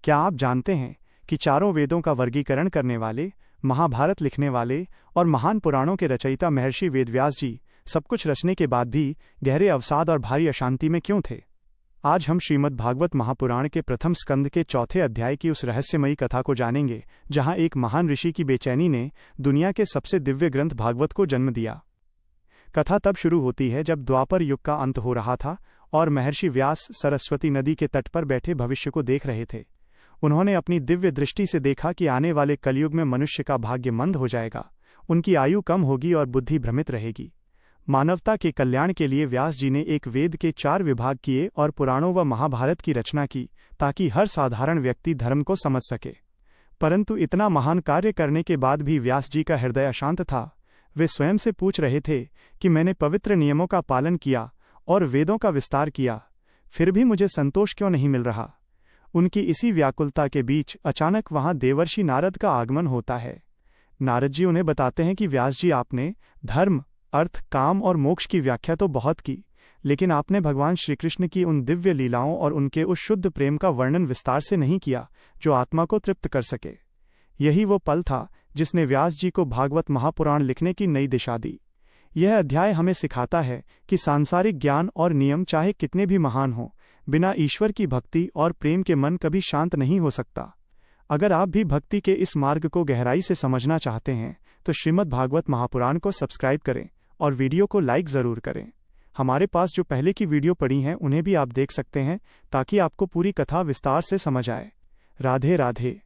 क्या आप जानते हैं कि चारों वेदों का वर्गीकरण करने वाले, महाभारत लिखने वाले और महान पुराणों के रचयिता महर्षि वेदव्यास जी सब कुछ रचने के बाद भी गहरे अवसाद और भारी अशांति में क्यों थे? आज हम श्रीमद् भागवत महापुराण के प्रथम स्कंद के चौथे अध्याय की उस रहस्यमयी कथा को जानेंगे जहां एक महान ऋषि की बेचैनी ने दुनिया के सबसे दिव्य ग्रंथ भागवत को जन्म दिया। कथा तब शुरू होती है जब द्वापर युग का अंत हो रहा था और महर्षि व्यास सरस्वती नदी के तट पर बैठे भविष्य को देख रहे थे। उन्होंने अपनी दिव्य दृष्टि से देखा कि आने वाले कलयुग में मनुष्य का भाग्य मंद हो जाएगा, उनकी आयु कम होगी और बुद्धि भ्रमित रहेगी। मानवता के कल्याण के लिए व्यास जी ने एक वेद के 4 विभाग किए और पुराणों व महाभारत की रचना की ताकि हर साधारण व्यक्ति धर्म को समझ सके। परंतु इतना महान कार्य करने के बाद भी व्यास जी का हृदय अशांत था। वे स्वयं से पूछ रहे थे कि मैंने पवित्र नियमों का पालन किया और वेदों का विस्तार किया, फिर भी मुझे संतोष क्यों नहीं मिल रहा। उनकी इसी व्याकुलता के बीच अचानक वहां देवर्षि नारद का आगमन होता है। नारद जी उन्हें बताते हैं कि व्यास जी, आपने धर्म, अर्थ, काम और मोक्ष की व्याख्या तो बहुत की, लेकिन आपने भगवान श्रीकृष्ण की उन दिव्य लीलाओं और उनके उस शुद्ध प्रेम का वर्णन विस्तार से नहीं किया जो आत्मा को तृप्त कर सके। यही वो पल था जिसने व्यास जी को भागवत महापुराण लिखने की नई दिशा दी। यह अध्याय हमें सिखाता है कि सांसारिक ज्ञान और नियम चाहे कितने भी महान हों, बिना ईश्वर की भक्ति और प्रेम के मन कभी शांत नहीं हो सकता। अगर आप भी भक्ति के इस मार्ग को गहराई से समझना चाहते हैं तो श्रीमद् भागवत महापुराण को सब्सक्राइब करें और वीडियो को लाइक ज़रूर करें। हमारे पास जो पहले की वीडियो पड़ी हैं उन्हें भी आप देख सकते हैं ताकि आपको पूरी कथा विस्तार से समझ आए। राधे राधे।